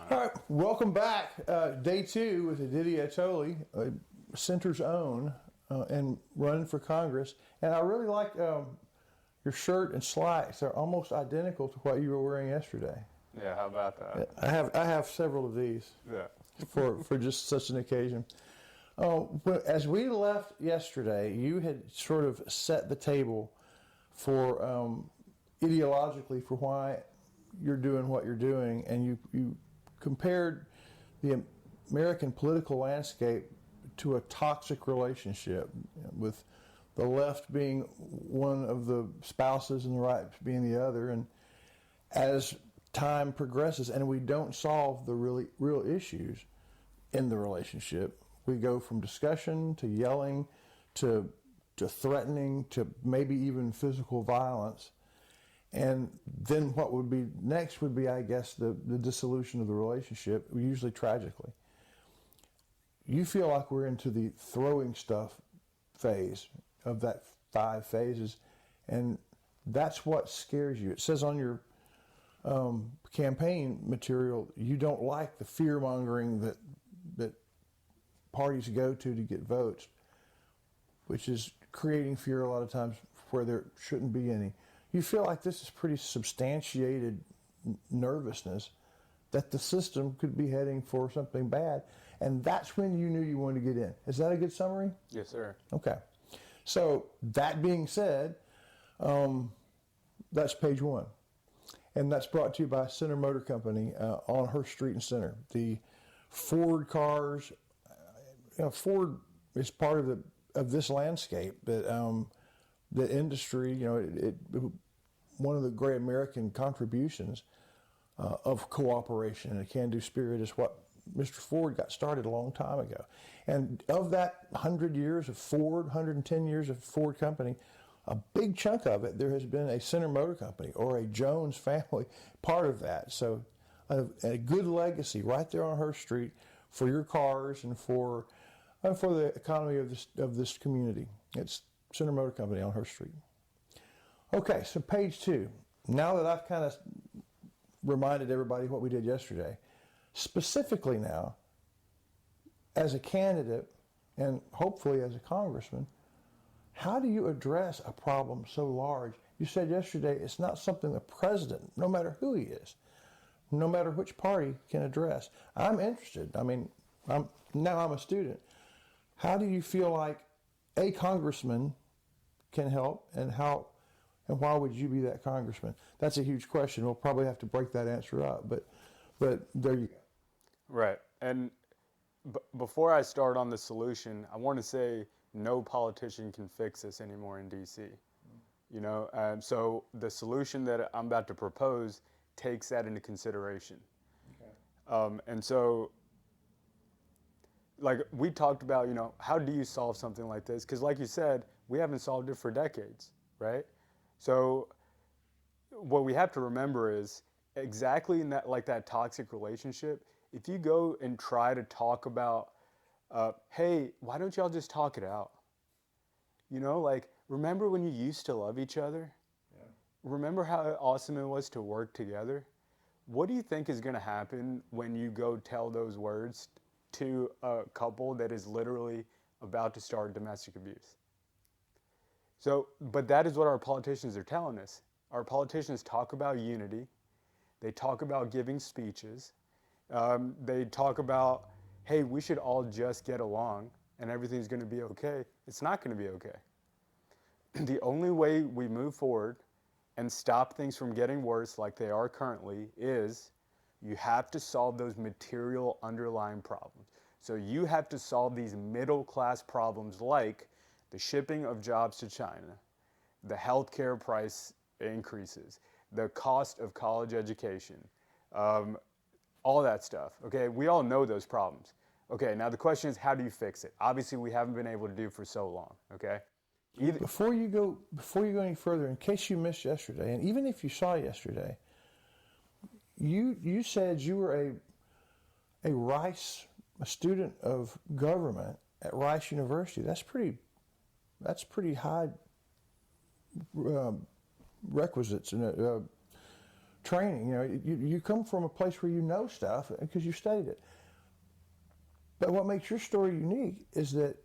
All right, welcome back. Day two with Aditya Toli, Center's Own, and running for Congress. And I really like your shirt and slacks. They're almost identical to what you were wearing yesterday. Yeah, how about that? I have several of these. Yeah. for just such an occasion. As we left yesterday, you had sort of set the table for ideologically for why you're doing what you're doing, and you compared the American political landscape to a toxic relationship, with the left being one of the spouses and the right being the other. And as time progresses and we don't solve the real issues in the relationship, we go from discussion to yelling to threatening to maybe even physical violence. And then what would be next would be, I guess, the dissolution of the relationship, usually tragically. You feel like we're into the throwing stuff phase of that 5 phases, and that's what scares you. It says on your campaign material you don't like the fear-mongering that parties go to get votes, which is creating fear a lot of times where there shouldn't be any. You feel like this is pretty substantiated nervousness that the system could be heading for something bad, and that's when you knew you wanted to get in. Is that a good summary? Yes, sir. Okay. So that being said, that's page 1. And that's brought to you by Center Motor Company on Hurst Street and Center. The Ford cars, Ford is part of this landscape that the industry, it one of the great American contributions of cooperation and a can-do spirit is what Mr. Ford got started a long time ago. And of that 100 years of Ford, 110 years of Ford Company, a big chunk of it, there has been a Center Motor Company or a Jones family part of that. So a good legacy right there on Hurst Street for your cars and for the economy of this community. It's Center Motor Company on Hurst Street. Okay, so page 2. Now that I've kind of reminded everybody what we did yesterday, specifically now, as a candidate and hopefully as a congressman, how do you address a problem so large? You said yesterday it's not something the president, no matter who he is, no matter which party, can address. I'm interested. I mean, I'm a student. How do you feel like a congressman can help, and why would you be that congressman? That's a huge question. We'll probably have to break that answer up, but there you go. Right. And before I start on the solution, I want to say no politician can fix this anymore in D.C. So the solution that I'm about to propose takes that into consideration. Okay. And so, like we talked about, how do you solve something like this? Because like you said, we haven't solved it for decades, right? So what we have to remember is exactly in that toxic relationship, if you go and try to talk about, hey, why don't y'all just talk it out? Remember when you used to love each other? Yeah. Remember how awesome it was to work together? What do you think is going to happen when you go tell those words to a couple that is literally about to start domestic abuse? So, but that is what our politicians are telling us. Our politicians talk about unity. They talk about giving speeches. They talk about, hey, we should all just get along and everything's going to be okay. It's not going to be okay. The only way we move forward and stop things from getting worse like they are currently is you have to solve those material underlying problems. So you have to solve these middle class problems like the shipping of jobs to China, the healthcare price increases, the cost of college education, all that stuff. Okay, we all know those problems. Okay, now the question is, how do you fix it? Obviously, we haven't been able to do for so long. Okay. Before you go any further, in case you missed yesterday, and even if you saw yesterday, you said you were a student of government at Rice University. That's pretty high requisites training. You come from a place where you know stuff because you studied it. But what makes your story unique is that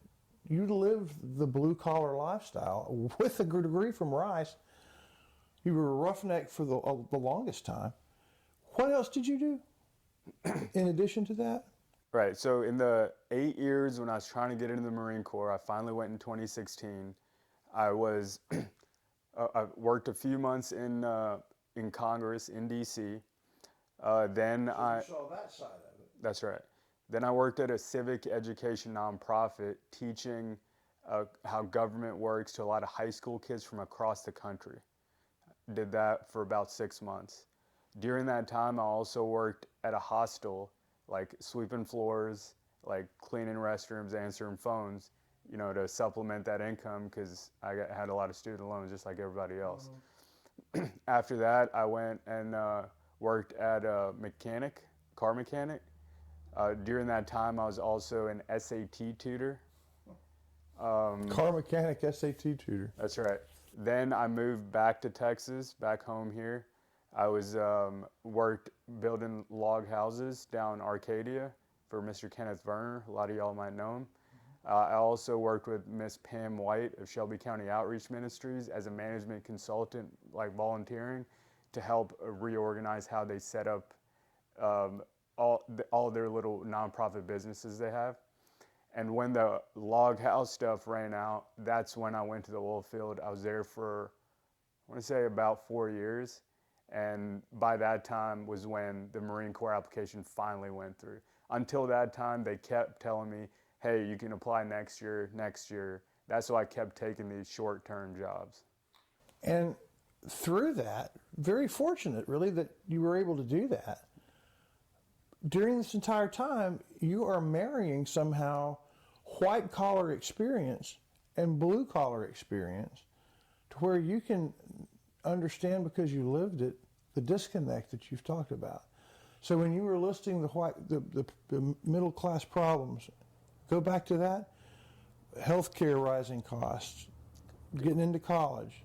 you lived the blue-collar lifestyle with a degree from Rice. You were a roughneck for the longest time. What else did you do in addition to that? Right. So in the 8 years when I was trying to get into the Marine Corps, I finally went in 2016. I worked a few months in Congress in D.C. Then So I you saw that side of it. That's right. Then I worked at a civic education nonprofit teaching how government works to a lot of high school kids from across the country. Did that for about 6 months. During that time, I also worked at a hostel, like sweeping floors, like cleaning restrooms, answering phones, to supplement that income because I had a lot of student loans just like everybody else. Mm-hmm. After that, I went and worked at a car mechanic. During that time, I was also an SAT tutor. Car mechanic, SAT tutor. That's right. Then I moved back to Texas, back home here. I was worked building log houses down Arcadia for Mr. Kenneth Verner. A lot of y'all might know him. I also worked with Miss Pam White of Shelby County Outreach Ministries as a management consultant, like volunteering, to help reorganize how they set up all their little nonprofit businesses they have. And when the log house stuff ran out, that's when I went to the oil field. I was there for, I want to say about 4 years. And by that time was when the Marine Corps application finally went through. Until that time, they kept telling me, hey, you can apply next year. That's why I kept taking these short-term jobs. And through that, very fortunate, really, that you were able to do that. During this entire time, you are marrying somehow white-collar experience and blue-collar experience to where you can understand, because you lived it, the disconnect that you've talked about. So when you were listing the middle-class problems, go back to that, healthcare rising costs, getting into college.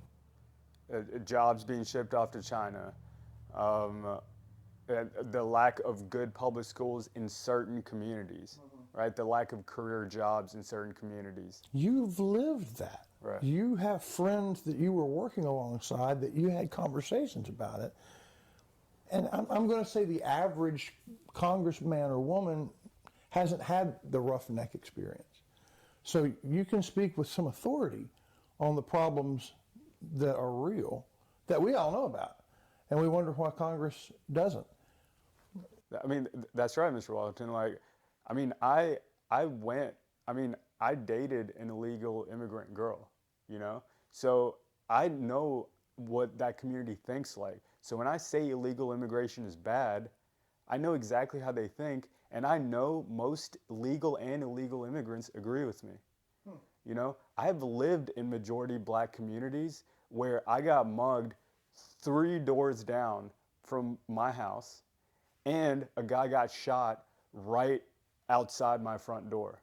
Jobs being shipped off to China. The lack of good public schools in certain communities, right? The lack of career jobs in certain communities. You've lived that. Right. You have friends that you were working alongside that you had conversations about it. And I'm going to say the average congressman or woman hasn't had the roughneck experience. So you can speak with some authority on the problems that are real, that we all know about. And we wonder why Congress doesn't. I mean, that's right, Mr. Watlington. I dated an illegal immigrant girl, So I know what that community thinks like. So when I say illegal immigration is bad, I know exactly how they think, and I know most legal and illegal immigrants agree with me. I have lived in majority black communities where I got mugged 3 doors down from my house, and a guy got shot right outside my front door.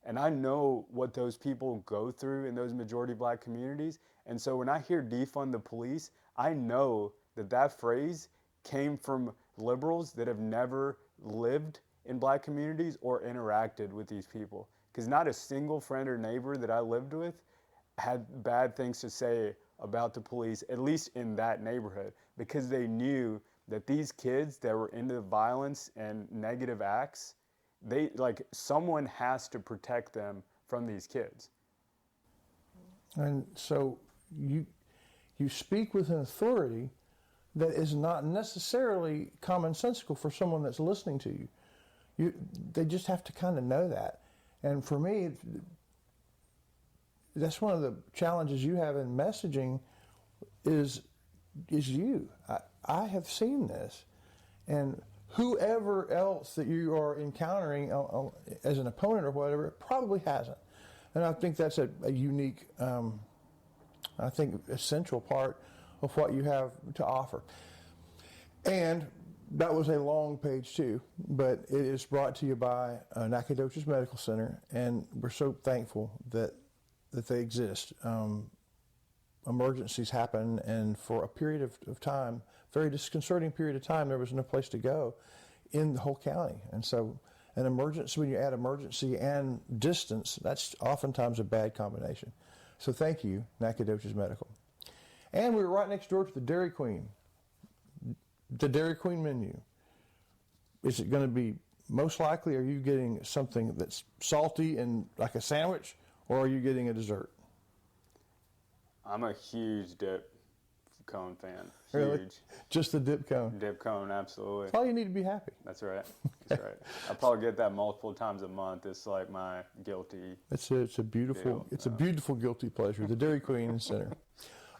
And I know what those people go through in those majority black communities. And so when I hear defund the police, I know that phrase came from liberals that have never lived in black communities or interacted with these people. Because not a single friend or neighbor that I lived with had bad things to say about the police, at least in that neighborhood, because they knew that these kids that were into violence and negative acts, someone has to protect them from these kids. And so you speak with an authority that is not necessarily commonsensical for someone that's listening to you. They just have to kind of know that. And for me, that's one of the challenges you have in messaging is you. I have seen this. And whoever else that you are encountering as an opponent or whatever probably hasn't. And I think that's a unique, essential part of what you have to offer. And that was a long page too, but it is brought to you by Nacogdoches Medical Center, and we're so thankful that they exist. emergencies happen, and for a period of time, very disconcerting period of time, there was no place to go in the whole county. And so an emergency, when you add emergency and distance, that's oftentimes a bad combination. So thank you, Nacogdoches Medical. And we were right next door to the Dairy Queen. The Dairy Queen menu. Is it going to be, most likely, are you getting something that's salty and like a sandwich, or are you getting a dessert? I'm a huge dip cone fan. Huge. Really? Just the dip cone? Dip cone, absolutely. That's all you need to be happy. That's right. That's right. I probably get that multiple times a month. It's like my guilty. It's a beautiful a beautiful guilty pleasure. The Dairy Queen Center.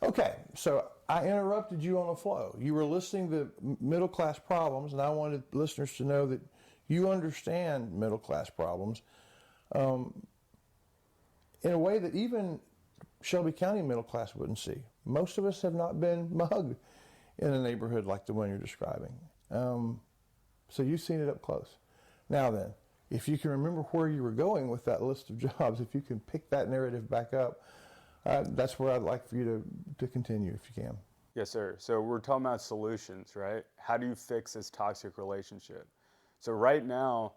Okay, so I interrupted you on the flow. You were listing the middle class problems, and I wanted listeners to know that you understand middle class problems in a way that even Shelby County middle class wouldn't see. Most of us have not been mugged in a neighborhood like the one you're describing. So you've seen it up close. Now then, if you can remember where you were going with that list of jobs, if you can pick that narrative back up, that's where I'd like for you to continue, if you can. Yes, sir. So we're talking about solutions, right? How do you fix this toxic relationship? So right now,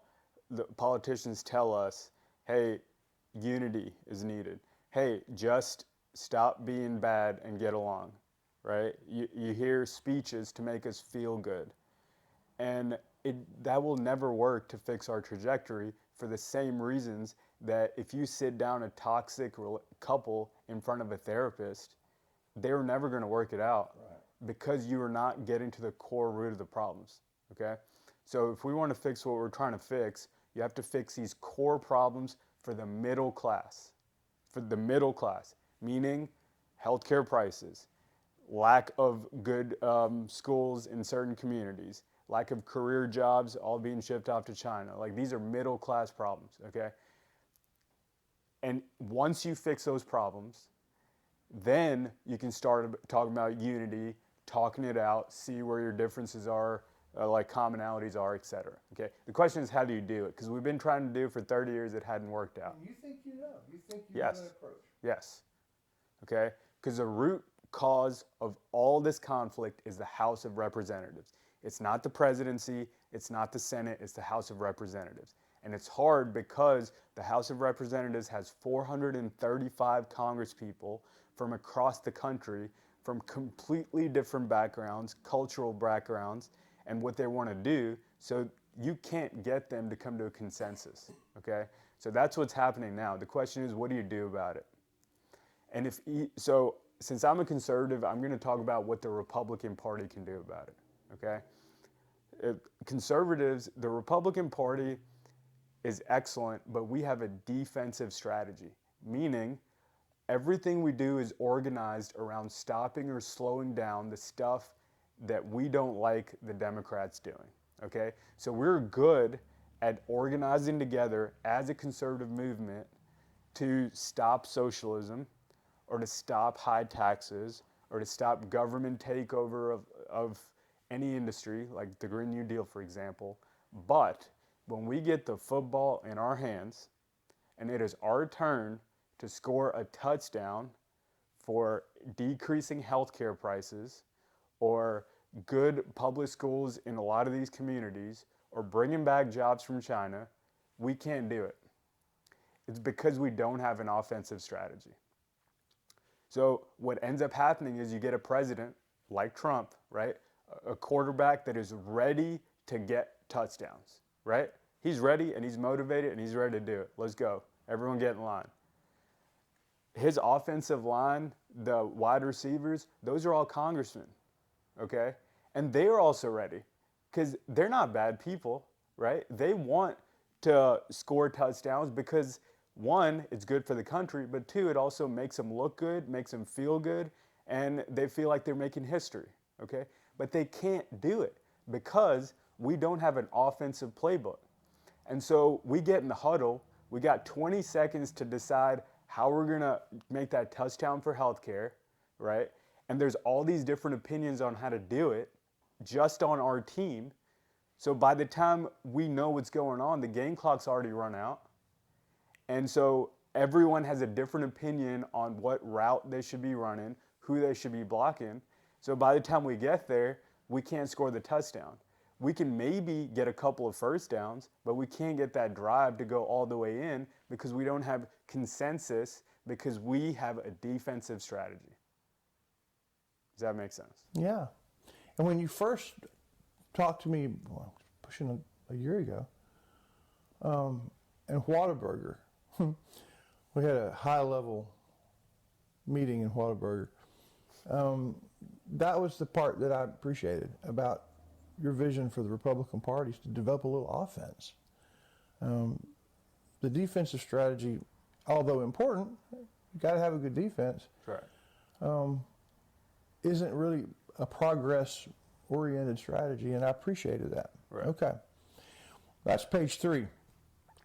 the politicians tell us, hey, unity is needed. Hey, just stop being bad and get along, right? You hear speeches to make us feel good. And that will never work to fix our trajectory for the same reasons that if you sit down a toxic couple in front of a therapist, they're never going to work it out because you are not getting to the core root of the problems, okay? So if we want to fix what we're trying to fix, you have to fix these core problems for the middle class. For the middle class, meaning healthcare prices, lack of good schools in certain communities, lack of career jobs, all being shipped off to China. Like, these are middle class problems, okay? And once you fix those problems, then you can start talking about unity, talking it out, see where your differences are, like commonalities are, etc. Okay. The question is, how do you do it? Because we've been trying to do it for 30 years, it hadn't worked out. You think you know? You think you have an approach? Yes. Okay. Because the root cause of all this conflict is the House of Representatives. It's not the presidency. It's not the Senate. It's the House of Representatives. And it's hard because the House of Representatives has 435 congresspeople from across the country, from completely different backgrounds, cultural backgrounds, and what they want to do. So you can't get them to come to a consensus, okay? So that's what's happening now. The question is, what do you do about it? And so since I'm a conservative, I'm going to talk about what the Republican Party can do about it, okay? Conservatives, the Republican Party is excellent, but we have a defensive strategy, meaning everything we do is organized around stopping or slowing down the stuff that we don't like the Democrats doing, okay? So we're good at organizing together as a conservative movement to stop socialism, or to stop high taxes, or to stop government takeover of any industry, like the Green New Deal, for example. But when we get the football in our hands, and it is our turn to score a touchdown for decreasing healthcare prices, or good public schools in a lot of these communities, or bringing back jobs from China, we can't do it. It's because we don't have an offensive strategy. So what ends up happening is you get a president like Trump, right? A quarterback that is ready to get touchdowns, right? He's ready and he's motivated and he's ready to do it. Let's go. Everyone get in line. His offensive line, the wide receivers, those are all congressmen, okay? And they are also ready because they're not bad people, right? They want to score touchdowns because, one, it's good for the country, but two, it also makes them look good, makes them feel good, and they feel like they're making history, okay? But they can't do it because we don't have an offensive playbook. And so we get in the huddle, we got 20 seconds to decide how we're gonna make that touchdown for healthcare, right? And there's all these different opinions on how to do it just on our team. So by the time we know what's going on, the game clock's already run out. And so everyone has a different opinion on what route they should be running, who they should be blocking. So by the time we get there, we can't score the touchdown. We can maybe get a couple of first downs, but we can't get that drive to go all the way in because we don't have consensus, because we have a defensive strategy. Does that make sense? Yeah. And when you first talked to me, well, pushing a year ago, in Whataburger, we had a high-level meeting in Whataburger. That was the part that I appreciated about your vision for the Republican Party, is to develop a little offense. The defensive strategy, although important, you got to have a good defense. Right. Isn't really a progress-oriented strategy, and I appreciated that. Right. Okay. That's page 3.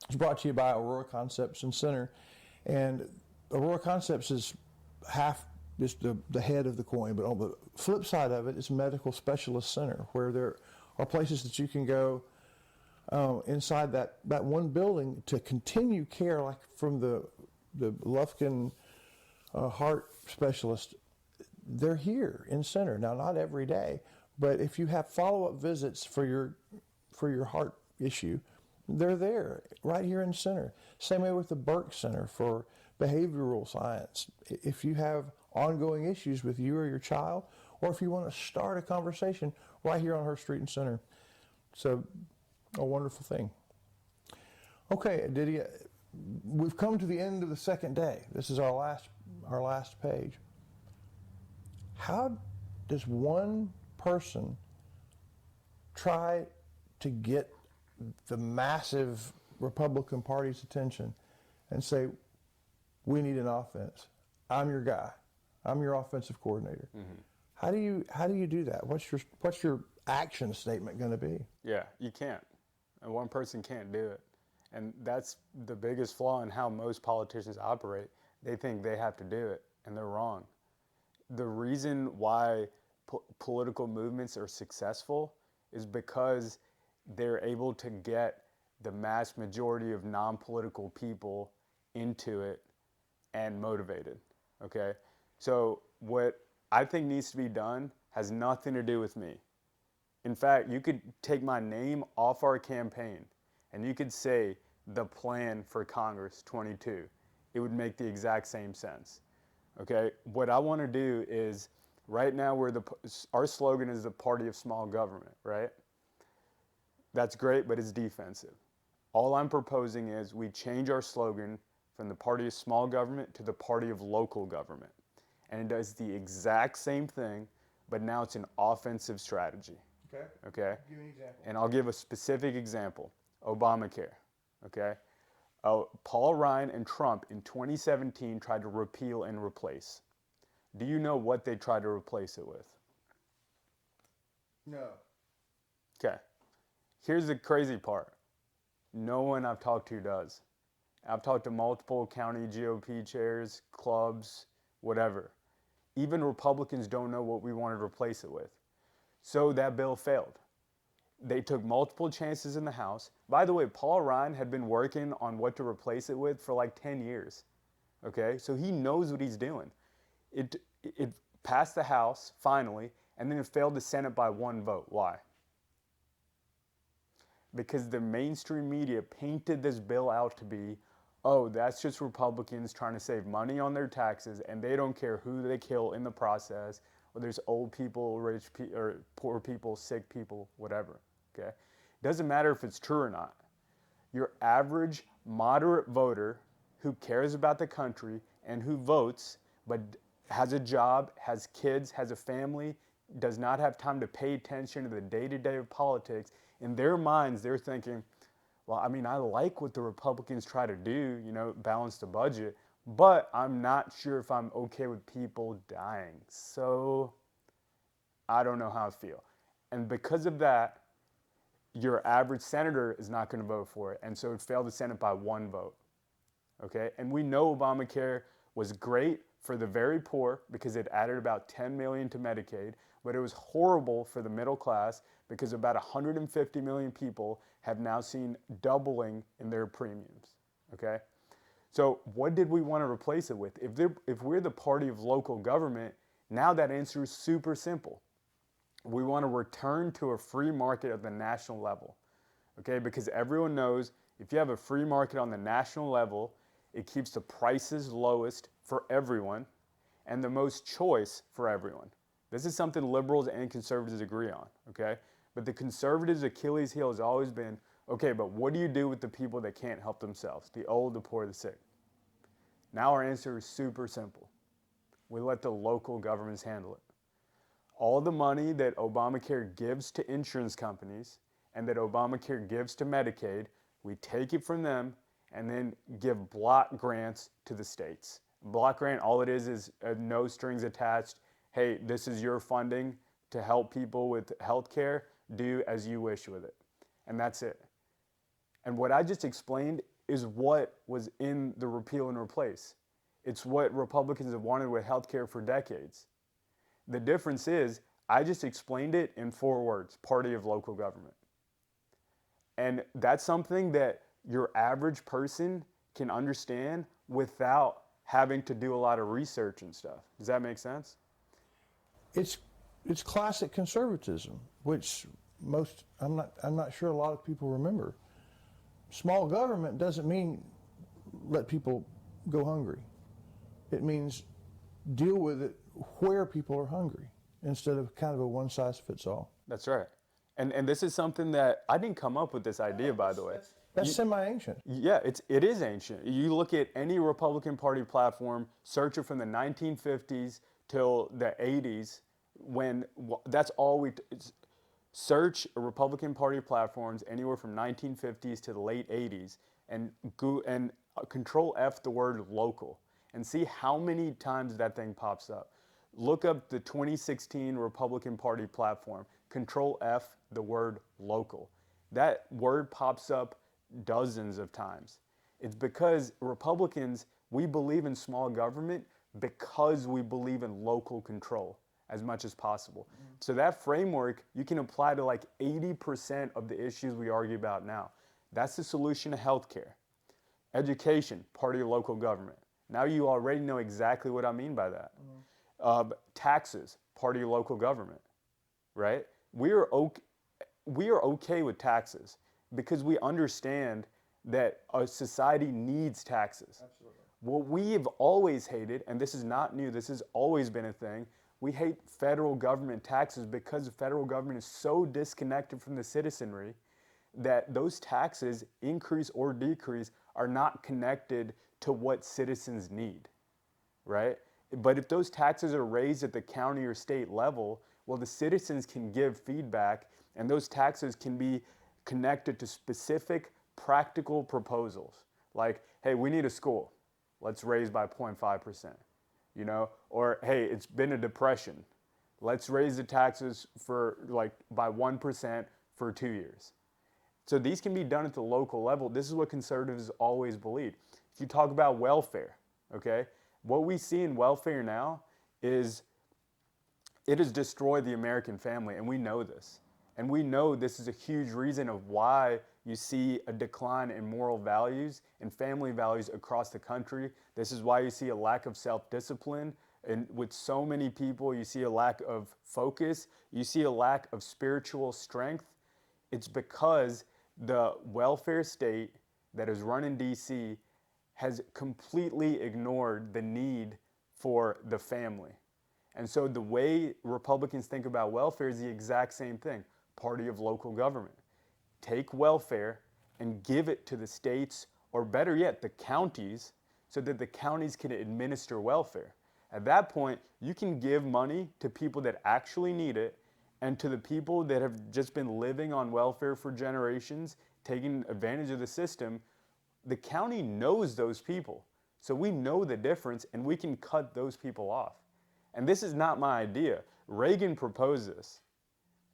It's brought to you by Aurora Concepts and Center. And Aurora Concepts is half just the head of the coin, but on the flip side of it is Medical Specialist Center, where there are places that you can go inside that one building to continue care, like from the Lufkin heart specialist. They're here in Center. Now, not every day, but if you have follow-up visits for your heart issue, they're there right here in Center. Same way with the Burke Center for behavioral science. If you have ongoing issues with you or your child, or if you want to start a conversation, right here on Her Street and Center. So, a wonderful thing. Okay, Didier, we've come to the end of the second day. This is our last page. How does one person try to get the massive Republican Party's attention and say, we need an offense? I'm your guy. I'm your offensive coordinator. Mm-hmm. How do you do that? What's your action statement going to be? Yeah, you can't. And one person can't do it. And that's the biggest flaw in how most politicians operate. They think they have to do it, and they're wrong. The reason why political movements are successful is because they're able to get the mass majority of non-political people into it and motivated, okay? So what I think needs to be done has nothing to do with me. In fact, you could take my name off our campaign and you could say the plan for Congress 22. It would make the exact same sense. Okay, what I want to do is, right now our slogan is the party of small government, right? That's great, but it's defensive. All I'm proposing is we change our slogan from the party of small government to the party of local government. And it does the exact same thing, but now it's an offensive strategy. Okay? Give me an example. And I'll give a specific example. Obamacare, okay? Paul Ryan and Trump in 2017 tried to repeal and replace. Do you know what they tried to replace it with? No. Okay. Here's the crazy part. No one I've talked to does. I've talked to multiple county GOP chairs, clubs, whatever. Even Republicans don't know what we wanted to replace it with. So that bill failed. They took multiple chances in the House. By the way, Paul Ryan had been working on what to replace it with for like 10 years. Okay? So he knows what he's doing. It passed the House, finally, and then it failed the Senate by 1 vote. Why? Because the mainstream media painted this bill out to be, oh, that's just Republicans trying to save money on their taxes, and they don't care who they kill in the process, or there's old people, rich people, or poor people, sick people, whatever. Okay? Doesn't matter if it's true or not. Your average moderate voter who cares about the country and who votes but has a job, has kids, has a family, does not have time to pay attention to the day-to-day of politics, in their minds they're thinking, well, I mean, I like what the Republicans try to do, balance the budget, but I'm not sure if I'm okay with people dying. So I don't know how I feel. And because of that, your average senator is not going to vote for it. And so it failed the Senate by 1 vote. Okay? And we know Obamacare was great for the very poor because it added about 10 million to Medicaid, but it was horrible for the middle class because about 150 million people have now seen doubling in their premiums. Okay? So what did we want to replace it with? If we're the party of local government, Now that answer is super simple. We want to return to a free market at the national level, okay? Because everyone knows if you have a free market on the national level, it keeps the prices lowest for everyone and the most choice for everyone. This is something liberals and conservatives agree on, okay? But the conservatives' Achilles heel has always been, okay, but what do you do with the people that can't help themselves? The old, the poor, the sick. Now our answer is super simple. We let the local governments handle it. All the money that Obamacare gives to insurance companies and that Obamacare gives to Medicaid, we take it from them and then give block grants to the states. Block grant, all it is no strings attached. Hey, this is your funding to help people with health care. Do as you wish with it. And that's it. And what I just explained is what was in the repeal and replace. It's what Republicans have wanted with health care for decades. The difference is, I just explained it in 4 words, party of local government. And that's something that your average person can understand without having to do a lot of research and stuff. Does that make sense? It's classic conservatism, which I'm not sure a lot of people remember. Small government doesn't mean let people go hungry. It means deal with it where people are hungry instead of kind of a one-size-fits-all. That's right. And this is something that I didn't come up with this idea, by the way. That's semi-ancient. Yeah, it is ancient. You look at any Republican Party platform, search it from the 1950s till the 80s, when that's all search Republican Party platforms anywhere from 1950s to the late 80s and control F the word local and see how many times that thing pops up. Look up the 2016 Republican Party platform, control F the word local. That word pops up dozens of times. It's because Republicans, we believe in small government because we believe in local control as much as possible. So that framework you can apply to like 80% of the issues we argue about now. That's the solution to healthcare. Education, party of local government. Now you already know exactly what I mean by that. Taxes, party of local government, right? We are okay with taxes because we understand that a society needs taxes. Absolutely. What we have always hated, and this is not new, this has always been a thing, we hate federal government taxes because the federal government is so disconnected from the citizenry that those taxes, increase or decrease, are not connected to what citizens need, right? But if those taxes are raised at the county or state level, well, the citizens can give feedback and those taxes can be connected to specific practical proposals. Like, hey, we need a school. Let's raise by 0.5%, you know? Or, hey, it's been a depression. Let's raise the taxes for by 1% for 2 years. So these can be done at the local level. This is what conservatives always believe. If you talk about welfare, okay, what we see in welfare now is it has destroyed the American family, and we know this. And we know this is a huge reason of why you see a decline in moral values and family values across the country. This is why you see a lack of self-discipline. And with so many people, you see a lack of focus. You see a lack of spiritual strength. It's because the welfare state that is run in D.C. has completely ignored the need for the family. And so the way Republicans think about welfare is the exact same thing. Party of local government. Take welfare and give it to the states, or better yet, the counties, so that the counties can administer welfare. At that point, you can give money to people that actually need it, and to the people that have just been living on welfare for generations, taking advantage of the system. The county knows those people. So we know the difference, and we can cut those people off. And this is not my idea. Reagan proposed this.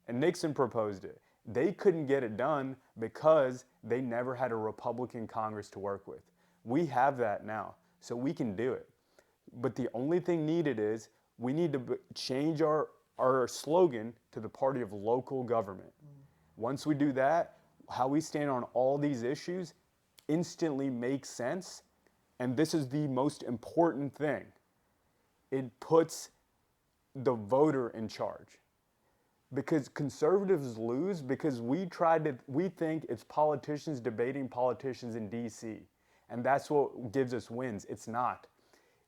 And Nixon proposed it. They couldn't get it done because they never had a Republican Congress to work with. We have that now, so we can do it. But the only thing needed is we need to change our slogan to the party of local government. Once we do that, how we stand on all these issues instantly makes sense. And this is the most important thing. It puts the voter in charge. Because conservatives lose because we think it's politicians debating politicians in DC. And that's what gives us wins. It's not.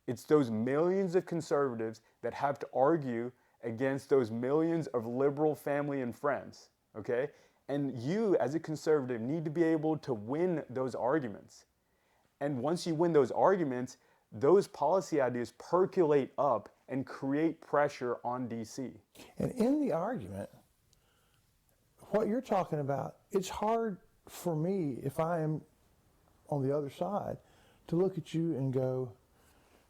It's those millions of conservatives that have to argue against those millions of liberal family and friends, okay? And you, as a conservative, need to be able to win those arguments. And once you win those arguments, those policy ideas percolate up and create pressure on DC. And in the argument, what you're talking about, it's hard for me, if I am on the other side, to look at you and go,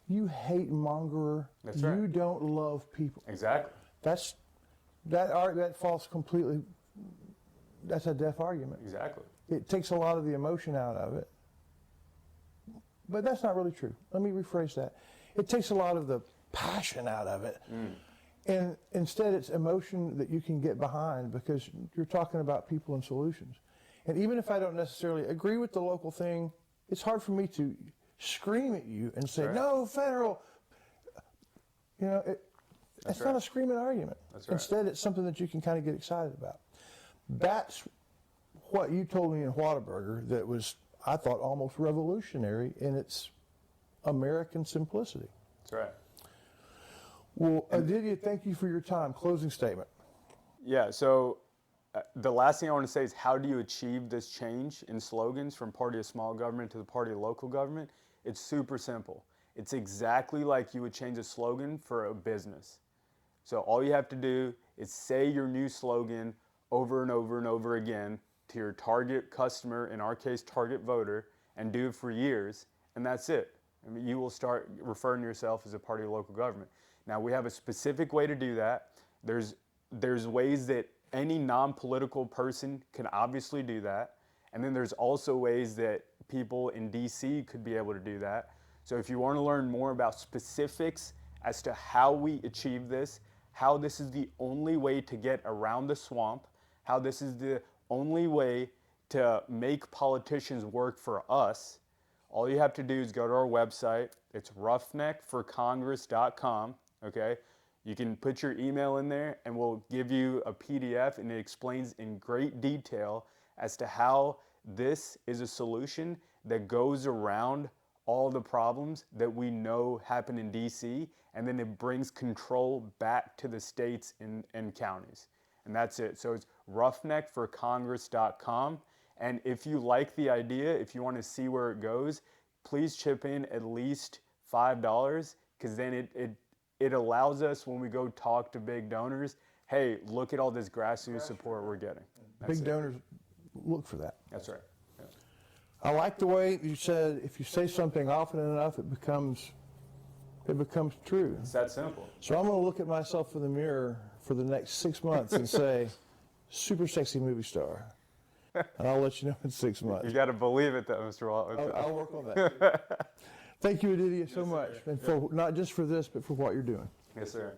you hate mongerer. That's right. You don't love people. Exactly. That falls completely. That's a deaf argument. Exactly. It takes a lot of the emotion out of it. But that's not really true. Let me rephrase that. It takes a lot of the passion out of it. And instead it's emotion that you can get behind because you're talking about people and solutions. And even if I don't necessarily agree with the local thing, it's hard for me to scream at you and say, right. No, federal. You know, it's right. Not a screaming argument. That's right. Instead, it's something that you can kind of get excited about. That's what you told me in Whataburger that was, I thought, almost revolutionary in its American simplicity. That's right. Well, Aditya, thank you for your time. Closing statement. Yeah, so the last thing I want to say is how do you achieve this change in slogans from party of small government to the party of local government? It's super simple. It's exactly like you would change a slogan for a business. So all you have to do is say your new slogan over and over and over again to your target customer, in our case, target voter, and do it for years, and that's it. I mean, you will start referring to yourself as a party of local government. Now, we have a specific way to do that. There's ways that any non-political person can obviously do that, and then there's also ways that people in DC could be able to do that. So if you want to learn more about specifics as to how we achieve this, how this is the only way to get around the swamp, how this is the only way to make politicians work for us, all you have to do is go to our website. It's roughneckforcongress.com, okay? You can put your email in there and we'll give you a PDF, and it explains in great detail as to how this is a solution that goes around all the problems that we know happen in DC, and then it brings control back to the states and counties. And that's it. So it's roughneckforcongress.com. And if you like the idea, if you want to see where it goes, please chip in at least $5, because then it allows us, when we go talk to big donors, hey, look at all this grassroots support we're getting. Big donors look for that. That's right. Yeah. I like the way you said if you say something often enough, it becomes true. It's that simple. So I'm going to look at myself in the mirror for the next 6 months and say, super sexy movie star. And I'll let you know in 6 months. You got to believe it, though, Mr. Watlington. I'll work on that. Thank you, Aditya, so much, and for not just for this, but for what you're doing. Yes, sir.